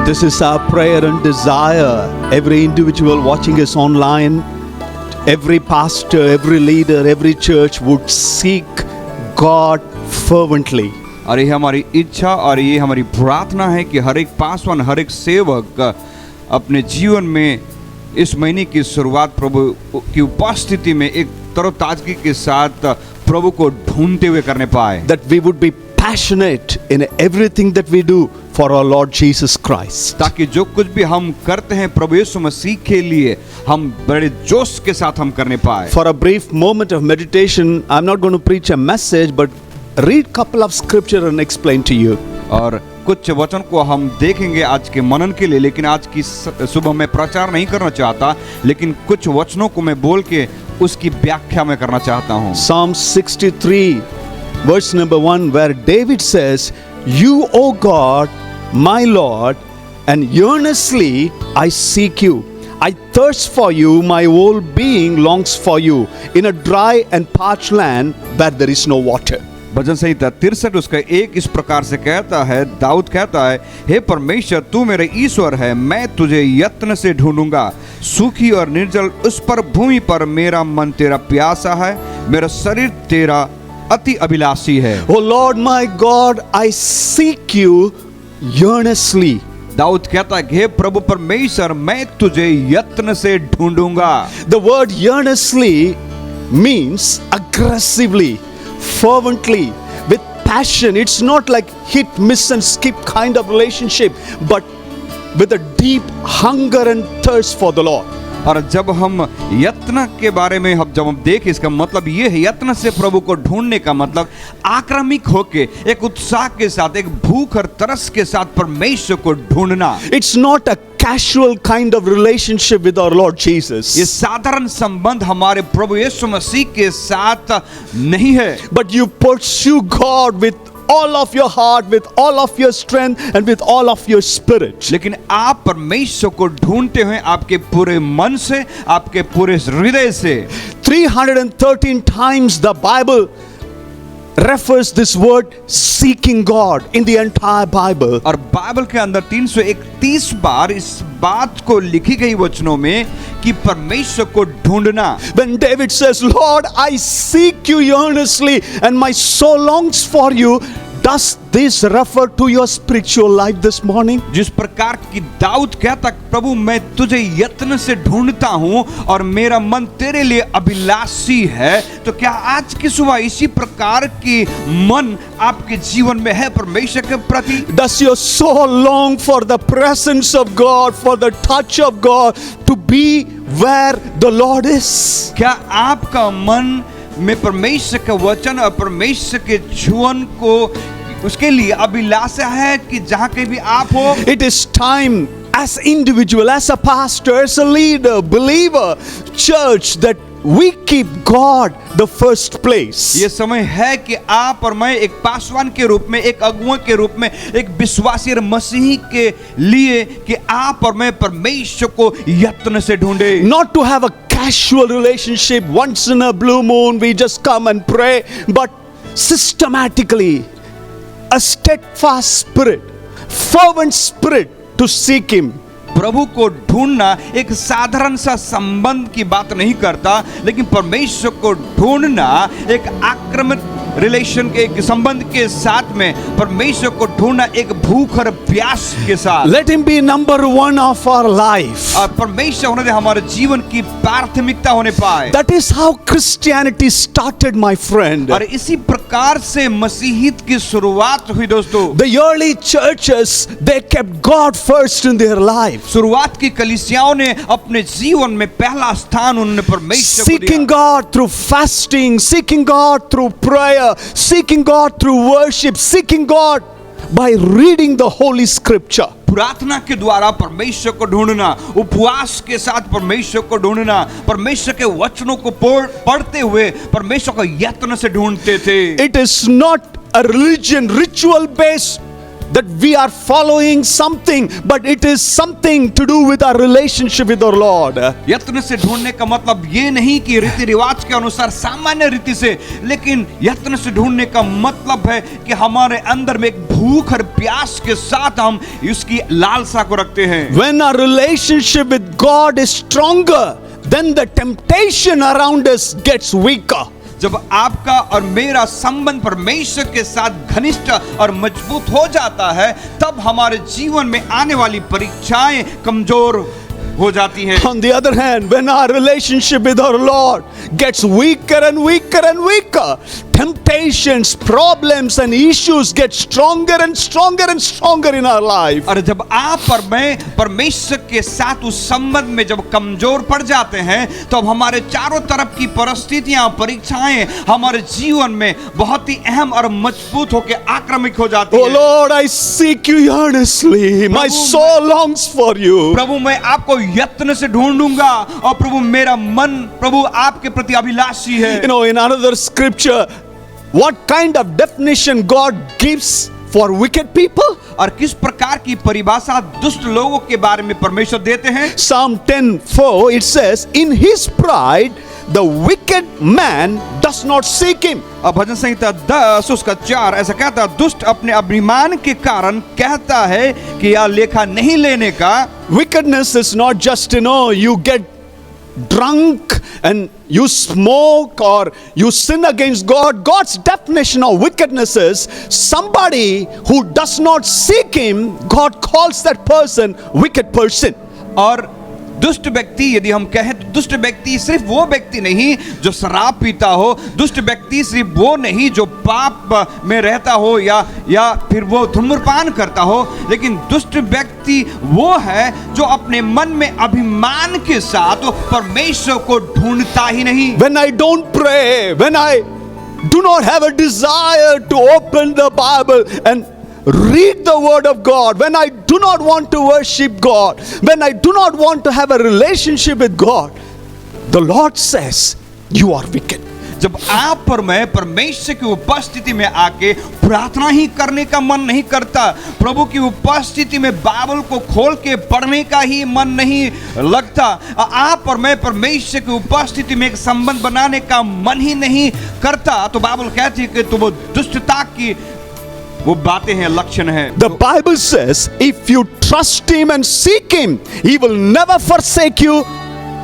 This is our prayer and desire. Every individual watching us online, every pastor, every leader, every church would seek God fervently. और ये हमारी इच्छा और ये हमारी प्रार्थना है कि हर एक पासवान, हर एक सेवक अपने जीवन में इस महीने की शुरुआत प्रभु की उपस्थिति में एक तरोताजगी के साथ प्रभु को ढूंढते हुए करने पाए. That we would be passionate in everything that we do for our Lord Jesus Christ. ताकि जो कुछ भी हम करते हैं प्रभु यीशु मसीह के लिए हम बड़े जोश के साथ हम करने पाए. For a brief moment of meditation, I'm not going to preach a message, but read couple of scripture and explain to you. और कुछ वचन को हम देखेंगे आज के मनन के लिए, लेकिन आज की सुबह मैं प्रचार नहीं करना चाहता, लेकिन कुछ वचनों को मैं बोल के उसकी व्याख्या मैं करना चाहता हूँ. Psalm 63 verse number 1, where David says, "You, O God, my Lord, and earnestly I seek you. I thirst for you, my whole being longs for you, in a dry and parched land where there is no water." भजन संहिता 63 उसका एक इस प्रकार से कहता है, दाऊद कहता है, हे परमेश्वर तू मेरे ईश्वर है, मैं तुझे यत्न से ढूंढूंगा, सूखी और निर्जल उस पर भूमि पर मेरा मन तेरा प्यासा है, मेरा शरीर तेरा अति अभिलाषी है. Oh Lord my God, I seek you earnestly. Dawood कहता है, हे प्रभु परमेश्वर मैं तुझे यत्न से ढूंढूंगा. The word earnestly means aggressively, fervently, with passion. It's not like hit, miss and skip kind of relationship, but with a deep hunger and thirst for the Lord. और जब हम यत्न के बारे में जब हम देखें, इसका मतलब ये है यत्न से प्रभु को ढूंढने का मतलब आक्रामिक होके एक उत्साह के साथ, एक भूख और तरस के साथ परमेश्वर को ढूंढना. It's not a casual kind of relationship with our Lord Jesus. ये साधारण संबंध हमारे प्रभु यीशु मसीह के साथ नहीं है. But you pursue God with all of your heart, with all of your strength and with all of your spirit. लेकिन आप परमेश्वर को ढूंढते हैं आपके पूरे मन से, आपके पूरे हृदय से. 313 times the Bible refers this word seeking God in the entire Bible. और बाइबल के अंदर 331 बार इस बात को लिखी गई वचनों में कि परमेश्वर को ढूंढना. When David says, "Lord, I seek you earnestly and my soul longs for you," does this refer to your spiritual life this morning? जिस प्रकार की दाऊद कहता, प्रभु मैं तुझे यत्न से ढूंढता हूं और मेरा मन तेरे लिए अभिलाषी है, तो क्या आज की सुबह इसी प्रकार की मन आपके जीवन में है परमेश्वर के प्रति? Does your soul long for the presence of God, for the touch of God, to be where the Lord is? क्या आपका मन में परमेश्वर का वचन और परमेश्वर के जीवन को उसके लिए अभिलाषा है कि जहां कहीं भी आप हो? It is time as individual, as a pastor, as a leader, believer, church, that we keep God the first place. ये समय है कि आप और मैं एक पासवान के रूप में, एक अगुआ के रूप में, एक विश्वासी और मसीही के लिए कि आप और मैं परमेश्वर को यत्न से ढूंढे. Not to have a casual relationship, once in a blue moon we just come and pray, but systematically, a steadfast spirit, fervent spirit to seek Him. प्रभु को ढूंढना एक साधारण सा संबंध की बात नहीं करता, लेकिन परमेश्वर को ढूंढना एक आक्रामक रिलेशन के, एक संबंध के साथ में परमेश्वर को ढूंढना एक भूख और प्यास के साथ. Let Him be number one of our life. और परमेश्वर होने दे हमारे जीवन की प्राथमिकता होने पाए. That is how Christianity started, my friend. और इसी प्रकार से मसीहियत की शुरुआत हुई दोस्तों. The early churches, they kept God first in their life. शुरुआत की कलीसियाओं ने अपने जीवन में पहला स्थान उन्होंने परमेश्वर को Seeking दिया. God through fasting, seeking God through prayer, seeking God through worship, seeking God by reading the Holy Scripture. प्रार्थना के द्वारा परमेश्वर को ढूंढना, उपवास के साथ परमेश्वर को ढूंढना, परमेश्वर के वचनों को पढ़ते हुए परमेश्वर को यत्न से ढूंढते थे. It is not a religion, ritual based that we are following something, but it is something to do with our relationship with our Lord. यत्न से ढूंढने का मतलब ये नहीं कि रीति रिवाज के अनुसार सामान्य रीति से, लेकिन यत्न से ढूंढने का मतलब है कि हमारे अंदर में एक भूख और प्यास के साथ हम उसकी लालसा को रखते हैं। When our relationship with God is stronger, then the temptation around us gets weaker. जब आपका और मेरा संबंध परमेश्वर के साथ घनिष्ठ और मजबूत हो जाता है, तब हमारे जीवन में आने वाली परीक्षाएं कमजोर हो जाती हैं। On the other hand, when our relationship with our Lord gets weaker and weaker and weaker, temptations, problems and issues get stronger and stronger and stronger in our life. और जब आप और मैं परमेश्वर के साथ उस संबंध में जब कमजोर पड़ जाते हैं, तो अब हमारे चारों तरफ की परिस्थितियां, परीक्षाएं हमारे जीवन में बहुत ही अहम और मजबूत होकर आक्रामक हो जाती Oh हैं। Lord, I seek you earnestly. My soul longs for you. प्रभु मैं आपको यत्न से ढूंढूंगा, और प्रभु मेरा मन प्रभु आपके प्रति अभिलाषी है। You know, in another scripture, what kind of definition God gives for wicked people? और किस प्रकार की परिभाषा दुष्ट लोगों के बारे में परमेश्वर देते हैं? Psalm 10:4, it says, in his pride, the wicked man does not seek him. अब भजन संहिता 10 उसका 4 ऐसा कहता है, दुष्ट अपने अभिमान के कारण कहता है कि यह लेखा नहीं लेने का। Wickedness is not just, you get drunk and you smoke or you sin against God. God's definition of wickedness is somebody who does not seek him. God calls that person wicked person. और दुष्ट व्यक्ति यदि हम कहें तो दुष्ट व्यक्ति सिर्फ वो व्यक्ति नहीं जो शराब पीता हो, दुष्ट व्यक्ति सिर्फ वो नहीं जो पाप में रहता हो या फिर वो धूम्रपान करता हो, लेकिन दुष्ट व्यक्ति वो है जो अपने मन में अभिमान के साथ परमेश्वर को ढूंढता ही नहीं। When I don't pray, when I do not have a desire to open the Bible and read the word of God, when I do not want to worship God, when I do not want to have a relationship with God, the Lord says, you are wicked. जब आप और मैं परमेश्वर की उपस्थिति में आके प्रार्थना ही करने का मन नहीं करता, प्रभु की उपस्थिति में बाइबल को खोल के पढ़ने का ही मन नहीं लगता, आप और मैं परमेश्वर की उपस्थिति में एक संबंध बनाने का मन ही नहीं करता, तो बाइबल कहती है कि तो वो दुष्टता की वो बातें हैं, लक्षण है। The Bible says, if you trust him and seek him, he will never forsake you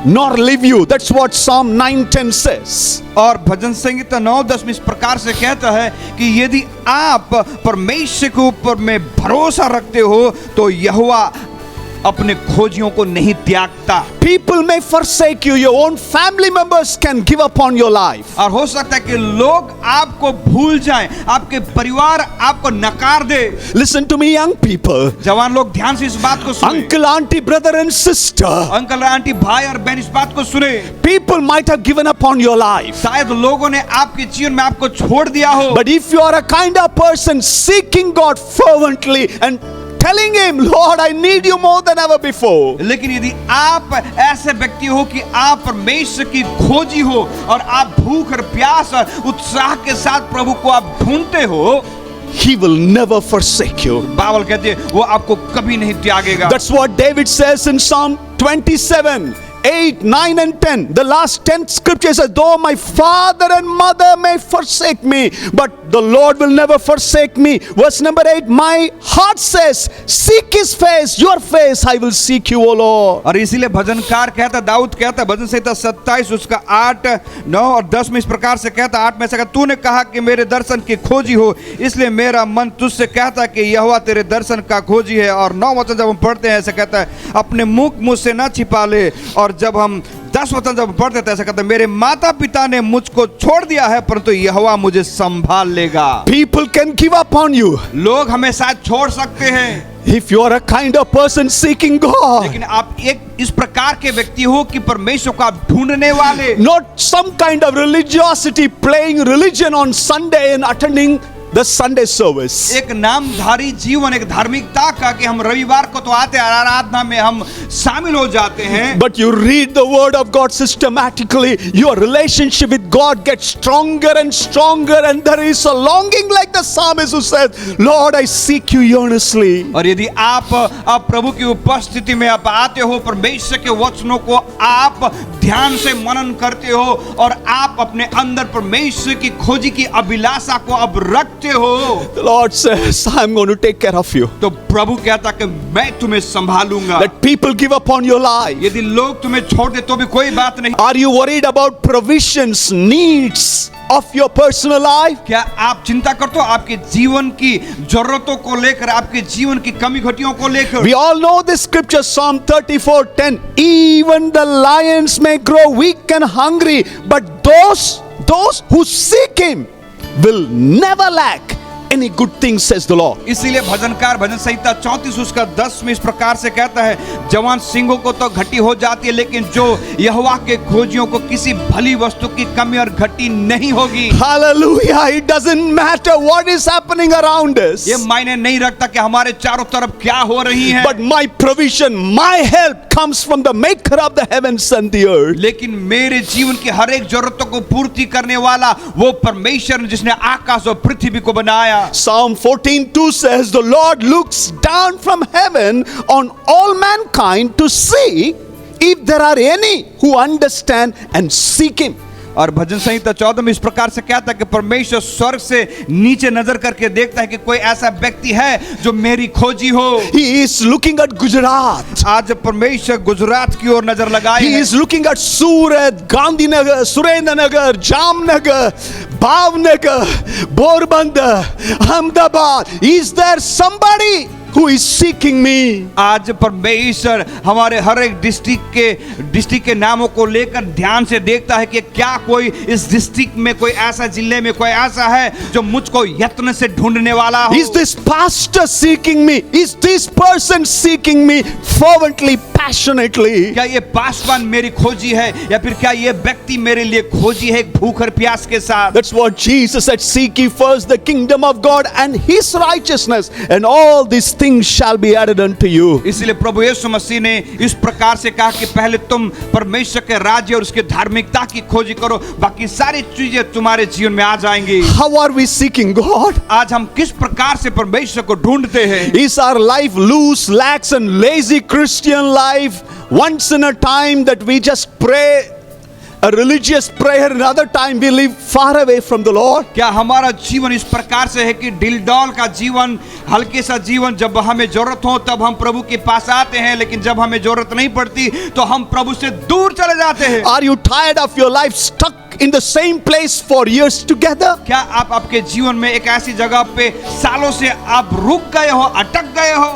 nor leave you. That's what Psalm 9:10 says. और भजन संहिता 9:10 में इस प्रकार से कहता है कि यदि आप परमेश्वर के ऊपर में भरोसा रखते हो तो यहोवा अपने खोजियों को नहीं त्यागता। People may forsake you, your own family members can give up on your life. और हो सकता है कि लोग आपको भूल जाएं, आपके परिवार आपको नकार दे। Listen to me, young people. जवान लोग ध्यान से इस बात को सुने। Uncle, auntie, brother and sister. Uncle aunty भाई और बहन इस बात को सुने। People might have given up on your life. शायद लोगों ने आपके जीवन में आपको छोड़ दिया हो, But if you are a kind of person seeking God fervently and telling him, Lord, I need you more than ever before. लेकिन यदि आप ऐसे व्यक्ति हो कि आप परमेश्वर की खोजी हो और आप भूख और प्यास और उत्साह के साथ प्रभु को आप ढूंढते हो, He will never forsake you. Bible कहती है वो आपको कभी नहीं त्यागेगा। That's what David says in Psalm 27, 8, 9 and 10. The last 10 scriptures says, though my father and mother may forsake me, but the Lord will never forsake me. Verse number 8, my heart says, seek his face, your face I will seek you, O Lord. और इसीलिए भजनकार कहता, दाऊद कहता, भजन संहिता 27 उसका 8, 9 और 10 में इस प्रकार से कहता, 8 में से कहता, तूने कहा कि मेरे दर्शन की खोजी हो, इसलिए मेरा मन तुझसे कहता कि यहोवा तेरे दर्शन का खोजी है। और 9 वचन जब हम पढ़ते हैं ऐसा कहता है, अपने मुख मुझसे न छिपा ले। और जब हम 10 वचन जब पढ़ते थे ऐसा कहता है, मेरे माता पिता ने मुझको छोड़ दिया है परंतु यहोवा मुझे संभाल लेगा। People can give up on you. लोग हमें शायद छोड़ सकते हैं, If you are a kind of person seeking God, लेकिन आप एक इस प्रकार के व्यक्ति हो कि परमेश्वर को आप ढूंढने वाले, not some kind of religiosity, playing religion on Sunday and attending the Sunday service. एक नामधारी जीवन, एक धार्मिकता का कि हम रविवार को तो आते हैं, आराधना में हम शामिल हो जाते हैं, But you read the word of God systematically, your relationship with God gets stronger and stronger, and there is a longing like the psalmist who says, Lord, I seek you earnestly. और यदि आप प्रभु की उपस्थिति में आप आते हो, परमेश्वर के वचनों को आप ध्यान से मनन करते हो और आप अपने अंदर परमेश्वर की खोजी की अभिलाषा को अब रखते हो, The Lord says, I'm going to take care of you. तो प्रभु कहता कि मैं तुम्हें संभालूंगा। Let people give up on your life. यदि लोग तुम्हें छोड़ दे तो भी कोई बात नहीं। Are you worried about provisions, needs of your personal life? क्या आप चिंता करते हो आपके जीवन की जरूरतों को लेकर, आपके जीवन की कमी घटियों को लेकर? We all know this scripture, Psalm 34:10. Even the lions may grow weak and hungry, but those who seek him will never lack any good thing, says the Lord. इसीलिए भजनकार भजन संहिता 34 उसका 10 में इस प्रकार से कहता है, जवान सिंहों को तो घटी हो जाती है, लेकिन जो यहोवा के खोजियों को किसी भली वस्तु की कमी और घटी नहीं होगी। Hallelujah. It doesn't matter what is happening around us. ये मायने नहीं रखता कि हमारे चारों तरफ क्या हो रही है, But my provision, my help comes from the maker of the heavens and the earth. लेकिन मेरे जीवन की हर एक जरूरतों को पूर्ति करने वाला वो परमेश्वर ने जिसने आकाश और पृथ्वी को बनाया। Psalm 14:2 says, the Lord looks down from heaven on all mankind to see if there are any who understand and seek him. और भजन संहिता 14 में इस प्रकार से कहता है कि परमेश्वर स्वर्ग से नीचे नजर करके देखता है कि कोई ऐसा व्यक्ति है जो मेरी खोजी हो। He is looking at Gujarat. आज परमेश्वर गुजरात की ओर नजर लगाए He है। is looking at Surat, Gandhinagar, Surendranagar, Jamnagar, Bhavnagar, Porbandar, Ahmedabad. Is there somebody who is seeking me? आज परमेश्वर हमारे हर एक डिस्ट्रिक्ट के नामों को लेकर ध्यान से देखता है कि क्या कोई इस डिस्ट्रिक्ट में, कोई ऐसा जिले में कोई ऐसा है जो मुझको यत्न से ढूंढने वाला हो। Is this pastor seeking me? Is this person seeking me fervently, passionately? क्या ये पासवान मेरी खोजी है या फिर क्या ये व्यक्ति मेरे लिए खोजी है एक भूख और प्यास के साथ? That's what Jesus said, seek ye first the kingdom of God and his righteousness, and all these things shall be added unto you. इसलिए प्रभु यीशु मसीह ने इस प्रकार से कहा कि पहले तुम परमेश्वर के राज्य और उसके धार्मिकता की खोजी करो, बाकी सारी चीजें तुम्हारे जीवन में आ जाएंगी। How are we seeking God? आज हम किस प्रकार से परमेश्वर को ढूंढते हैं? Is our life loose, lax and lazy Christian life? Once in a time that we just pray a religious prayer, another time we live far away from the Lord? क्या हमारा जीवन इस प्रकार से है कि डिलडॉल का जीवन, हल्के सा जीवन, जब हमें जरूरत हो तब हम प्रभु के पास आते हैं, लेकिन जब हमें जरूरत नहीं पड़ती तो हम प्रभु से दूर चले जाते हैं? Are you tired of your life stuck in the same place for years together? क्या आप आपके जीवन में एक ऐसी जगह पे सालों से आप रुक गए हो, अटक गए हो?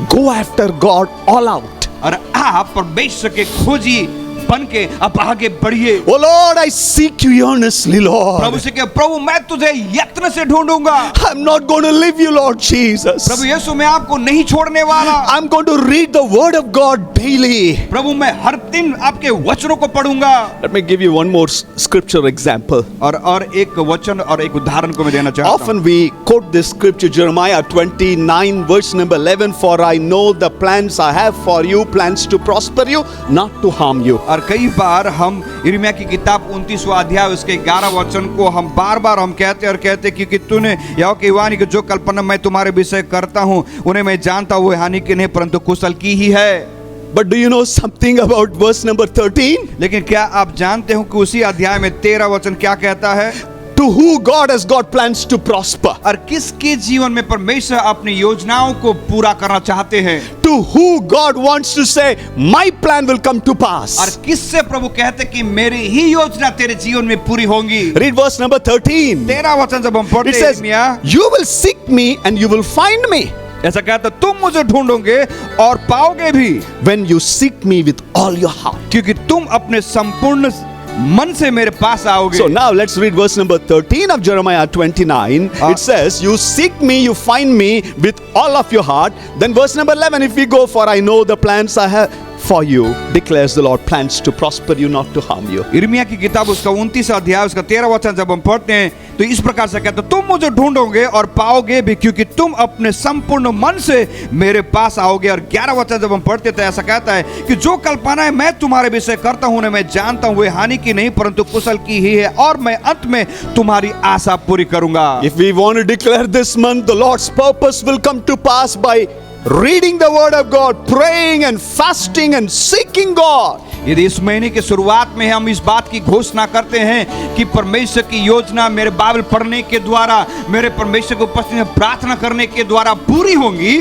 Go after God all out. और आप परमेश्वर के खोजी बन के अब आगे बढ़िए। Oh Lord, I seek you earnestly, Prabhu Lord. से कहे, प्रभु मैं तुझे यत्न से ढूंढूंगा। I'm not going to leave you, Lord Jesus. प्रभु यीशु मैं आपको नहीं छोड़ने वाला। I'm going to read the word of God daily. प्रभु मैं हर दिन आपके वचनों को पढ़ूंगा। Let me give you one more scripture example. और एक वचन और एक उदाहरण को मैं देना चाहता हूँ। Often we quote this scripture, Jeremiah 29 verse number 11, for I know the plans I have for you, plans to prosper you, not to harm you. और कई बार हम यिर्मयाह की किताब 29वां अध्याय उसके 11 वचन को हम बार-बार हम कहते क्योंकि तूने यहोवा की वाणी की जो कल्पना मैं तुम्हारे विषय करता हूँ उन्हें मैं जानता हूँ, वो हानि की नहीं परंतु कुशल की ही है। But do you know something about verse number 13? लेकिन क्या आप जानते हो कि उसी अध्याय में 13 वचन क्या कहता है? To who God has got plans to prosper. और किसके जीवन में परमेश्वर अपनी योजनाओं को पूरा करना चाहते हैं? To who God wants to say, my plan will come to pass. और किससे प्रभु कहते कि मेरी ही योजना तेरे जीवन में पूरी होंगी? Read verse number 13. 13 वचन जब हम It पढ़ते says, हैं, you will seek me and you will find me. ऐसा कहता तुम मुझे ढूंढोगे और पाओगे भी, When you seek me with all your heart. क्योंकि तुम अपने संपूर्ण मन से मेरे पास आओगे। So now let's read verse number 13 of Jeremiah 29. It says, you seek me, you find me with all of your heart. Then verse number 11, if we go, for I know the plans I have for you, declares the Lord, plans to prosper you, not to harm you. यिर्मयाह की किताब उसका 29 अध्याय उसका 13 वचन जब हम पढ़ते हैं तो इस प्रकार से कहते हैं, तुम मुझे ढूंढोगे और पाओगे भी, क्योंकि तुम अपने संपूर्ण मन से मेरे पास आओगे। और 11 वचन जब हम पढ़ते हैं तो ऐसा कहता है कि जो कल्पनाएं मैं तुम्हारे विषय करता हूं, मैं जानता हूं वे हानि की नहीं परंतु कुशल की ही है, और मैं अंत में तुम्हारी आशा पूरी करूंगा। If we want to declare this month, the Lord's purpose will come to pass by reading the word of God, praying and fasting and seeking God. यदि इस महीने की शुरुआत में हम इस बात की घोषणा करते हैं कि परमेश्वर की योजना मेरे बाइबल पढ़ने के द्वारा, मेरे परमेश्वर को उपस्थिति में प्रार्थना करने के द्वारा पूरी होंगी,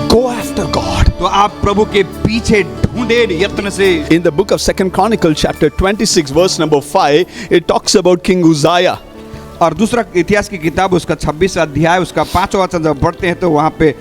Go after God. तो आप प्रभु के पीछे ढूंढे यत्न से। In the book of 2 Chronicles chapter 26 verse number 5, it talks about King Uzziah. और दूसरा इतिहास की किताब उसका 26 अध्याय उसका 5वां वचन जब पढ़ते हैं तो वहां पे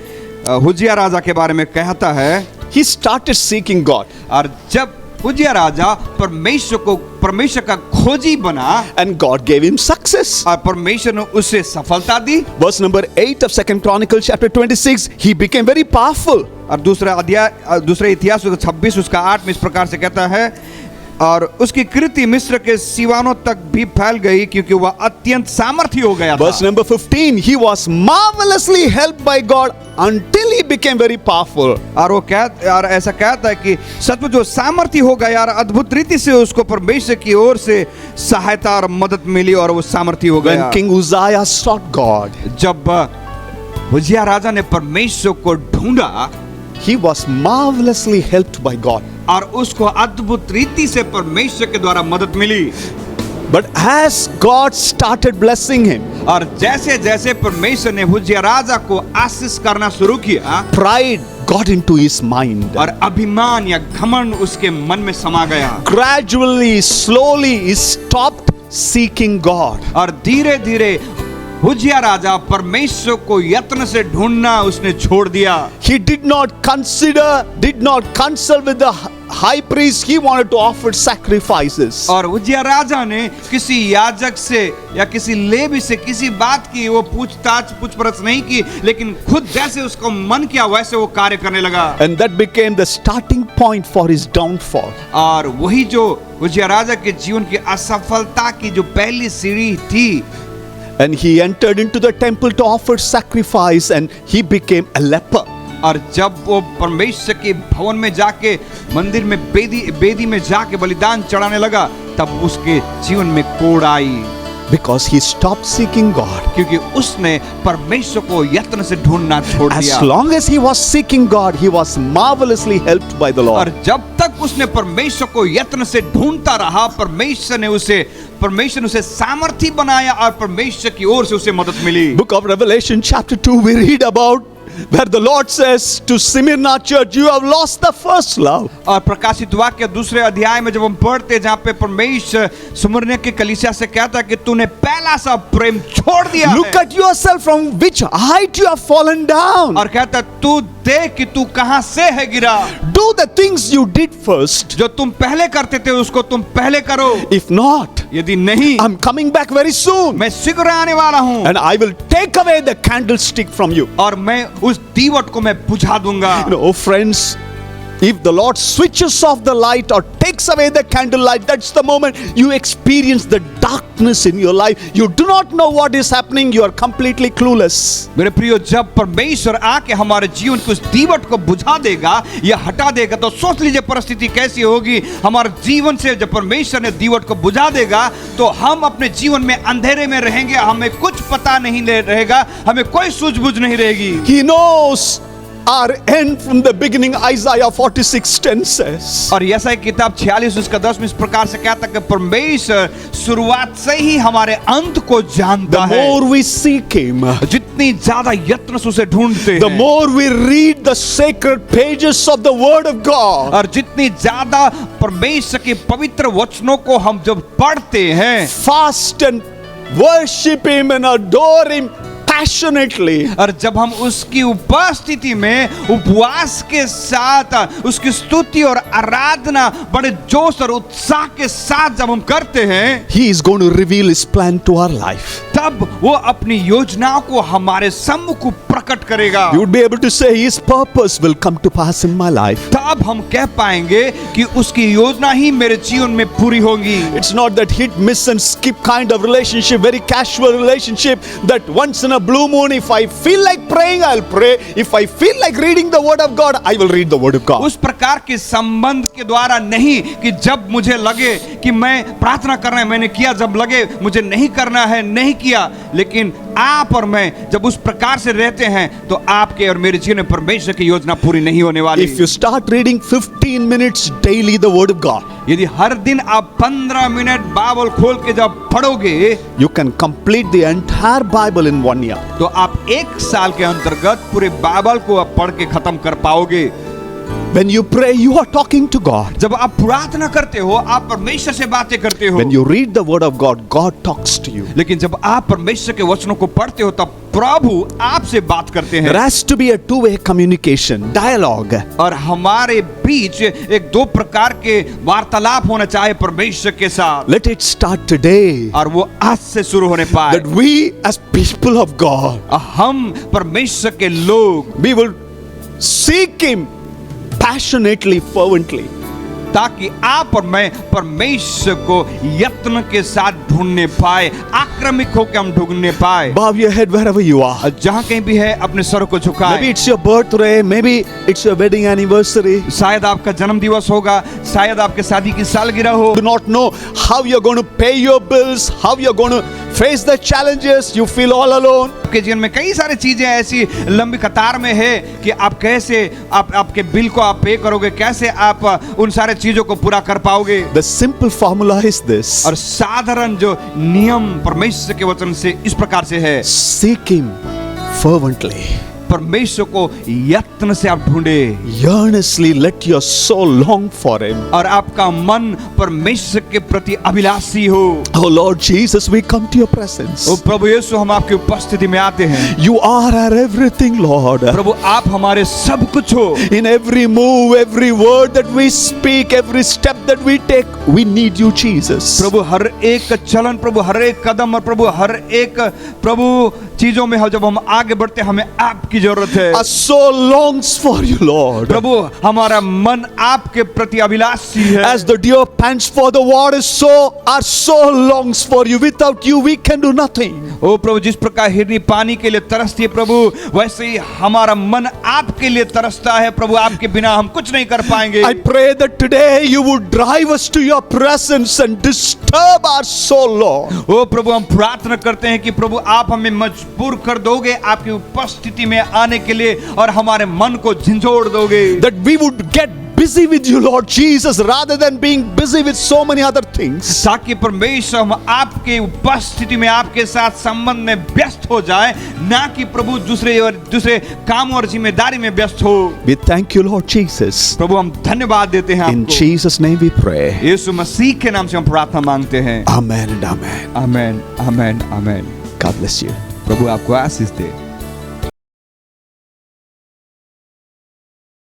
हुज्जिया राजा के बारे में कहता है, He started seeking God. और जब हुज्जिया राजा परमेश्वर का खोजी बना, And God gave him success. और परमेश्वर ने उसे सफलता दी। Verse number 8 of 2 Chronicles chapter 26, he became very powerful. और दूसरा इतिहास उसका 26 उसका 8 में इस प्रकार से कहता है, और उसकी कीर्ति मिस्र के सीवानों तक भी फैल गई क्योंकि वह अत्यंत सामर्थी हो गया था। Verse number 15, he was marvelously helped by God until he became very powerful. और ऐसा कहता है कि सचमुच जो सामर्थी हो गया और अद्भुत रीति से उसको परमेश्वर की ओर से सहायता और मदद मिली और वो सामर्थी हो गया। When King Uzziah sought God, जब हुज्जिया राजा ने परमेश्वर को ढूंढा, he was marvelously helped by God. और उसको अद्भुत रीति से परमेश्वर के द्वारा मदद मिली। But as God started blessing him, और जैसे जैसे परमेश्वर ने हुज्जिया राजा को आशीष करना शुरू किया, pride got into his mind. और अभिमान या घमंड उसके मन में समा गया। Gradually, slowly, he stopped seeking God. और धीरे धीरे हुज्जिया राजा परमेश्वर को यत्न से ढूंढना उसने छोड़ दिया। He did not consult with the high priest. He wanted to offer sacrifices. और हुज्जिया राजा ने किसी याजक से या किसी लेवी से किसी बात की वो पूछपरछ नहीं की, लेकिन खुद जैसे उसको मन किया वैसे वो कार्य करने लगा। And that became the starting point for his downfall. और वही जो हुज्जिया राजा के जीवन की असफलता की जो पहली सीढ़ी थी, And he entered into the temple to offer sacrifice, and he became a leper. और जब वो परमेश्वर के भवन में जाके मंदिर में बेदी में जाके बलिदान चढ़ाने लगा, तब उसके जीवन में कोढ़ आई। Because he stopped seeking God. क्योंकि उसने परमेश्वर को यत्न से ढूंढना छोड़ दिया। As long as he was seeking God, he was marvelously helped by the Lord. और जब तक उसने परमेश्वर को यत्न से ढूंढता रहा, परमेश्वर ने उसे सामर्थी बनाया और परमेश्वर की ओर से उसे मदद मिली। Book of Revelation chapter 2, we read about where the Lord says to Smyrna church, you have lost the first love. और प्रकाशित वाक्य दूसरे अध्याय में जब हम पढ़ते हैं, जहाँ पे परमेश्वर स्मुरना की कलीसिया से कहता है कि तूने पहला सा प्रेम छोड़ दिया Look है। at yourself from which height you have fallen down. और कहता है तू देख कि तू कहां से है गिरा। Do the things you did first. जो तुम पहले करते थे उसको तुम पहले करो। If not, यदि नहीं, I'm coming back very soon. मैं शीघ्र आने वाला हूँ And I will take away the candlestick from you. और मैं उस दीवट को मैं बुझा दूंगा। Oh friends, if the Lord switches off the light or takes away the candlelight, that's the moment you experience the darkness in your life. You do not know what is happening. You are completely clueless. मेरे प्रियो, जब परमेश्वर आके हमारे जीवन की उस दीवट को बुझा देगा या हटा देगा, तो सोच लीजिए परिस्थिति कैसी होगी हमारे जीवन से। जब परमेश्वर ने दीवट को बुझा देगा तो हम अपने जीवन में अंधेरे में रहेंगे, हमें कुछ पता नहीं रहेगा, हमें कोई सूझबूझ नहीं रहेगी। He knows our end from the beginning. Isaiah 46:10 says. और यशायाह की किताब 46 उसका 10 में इस प्रकार से कहता है कि परमेश्वर शुरुआत से ही हमारे अंत को जानता The है। more we seek Him, जितनी ज्यादा यत्न से उसे ढूंढते the हैं, more we read the sacred pages of the Word of God, और जितनी ज्यादा परमेश्वर के पवित्र वचनों को हम जब पढ़ते हैं, fast and worship Him and adore Him passionately, और जब हम उसकी उपस्थिति में उपवास के साथ उसकी स्तुति और आराधना बड़े जोश और उत्साह के साथ जब हम करते हैं, He is going to reveal His plan to our life. तब वो अपनी योजनाओं को हमारे सम्मुख प्रकट करेगा। You would be able to say His purpose will come to pass in my life. तब हम कह पाएंगे कि उसकी योजना ही मेरे जीवन में पूरी होगी। It's not that hit, miss and skip kind of relationship, very casual relationship that once in a blue moon if I feel like praying, I'll pray. If I feel like reading the word of God, I will read the word of God. उस प्रकार के संबंध के द्वारा नहीं कि जब मुझे लगे कि मैं प्रार्थना करना है मैंने किया, जब लगे मुझे नहीं करना है नहीं किया। लेकिन आप और मैं जब उस प्रकार से रहते हैं तो आपके और मेरे जीवन में परमेश्वर की योजना पूरी नहीं होने वाली। If you start reading 15 minutes daily the word of God, यदि हर दिन आप 15 मिनट बाइबल खोल के जब पढ़ोगे, you can complete the entire Bible in 1 year. तो आप एक साल के अंतर्गत पूरे बाइबल को आप पढ़ के खत्म कर पाओगे। When you pray, you are talking to God. जब आप प्रार्थना करते हो आप परमेश्वर से बातें करते हो। When you read the word of God, God talks to you. लेकिन जब आप परमेश्वर के वचनों को पढ़ते हो तब प्रभु आपसे बात करते हैं। There has to be a two-way communication, dialogue. और हमारे बीच एक दो प्रकार के वार्तालाप होना चाहिए परमेश्वर के साथ। Let it start today. और वो आज से शुरू होने पाए। That we as people of God, हम परमेश्वर के लोग we will seek Him passionately, fervently. ताकि आप और मैं परमेश्वर को यत्न के साथ ढूंढने पाए, आक्रमिक होकर हम ढूंढने पाए। Bow your head wherever you are. जहाँ कहीं भी है अपने सर को झुकाएं। Maybe it's your birthday, maybe it's your wedding anniversary. शायद आपका जन्म दिवस होगा, शायद आपके शादी की सालगिरह हो। Do not know how you're going to pay your bills, how you're going to face the challenges. You feel all alone. आपके जीवन में कई सारी चीजें ऐसी लंबी कतार में है कि आप कैसे आपके बिल को आप पे करोगे, कैसे आप उन सारे चीजों को पूरा कर पाओगे। The simple formula is this. और साधारण जो नियम परमेश्वर के वचन से इस प्रकार से है, Seek Him fervently. परमेश्वर को यत्न से आप ढूंढे। Earnestly let your soul long for Him. और आपका मन परमेश्वर के प्रति अभिलाषी हो। Oh Lord Jesus, we come to your presence. ओ प्रभु यीशु, हम आपकी उपस्थिति में आते हैं। You are our everything, Lord. प्रभु आप हमारे सब कुछ हो। In every move, every word that we speak, every step that we take, we need you, Jesus. प्रभु हर एक चलन, प्रभु हर एक कदम और प्रभु हर एक प्रभु चीजों में जब हम आगे बढ़ते हमें आपकी जरूरत है। Our soul longs for you, Lord. प्रभु हमारा मन आपके प्रति अभिलाषी है। As the deer pants for the water, so our soul longs for you. Without you, we can do nothing. ओ प्रभु, जिस प्रकार हिरनी पानी के लिए तरसती है प्रभु, वैसे ही हमारा मन आपके लिए तरसता है प्रभु। आपके बिना हम कुछ नहीं कर पाएंगे। I pray that today you would drive us to your presence and disturb our soul, Lord. ओ प्रभु, हम प्रार्थना करते हैं कि प्रभु आप हमें मजबूर कर दोगे आपकी उपस्थिति में आने के लिए और हमारे मन को झंझोड़ दोगे। That we would get busy with you, Lord Jesus, rather than being busy with so many other things. ताकि परमेश्वर हम आपके उपस्थिति में आपके साथ संबंध में व्यस्त हो जाए, ना कि प्रभु दूसरे काम और जिम्मेदारी में व्यस्त हो। We thank you, Lord Jesus. प्रभु हम धन्यवाद देते हैं In आपको। Jesus' name we pray. यीशु मसीह के नाम से हम प्रार्थना मांगते हैं। Amen and amen. Amen, amen, amen. God bless you. प्रभु आपको आशीष दे।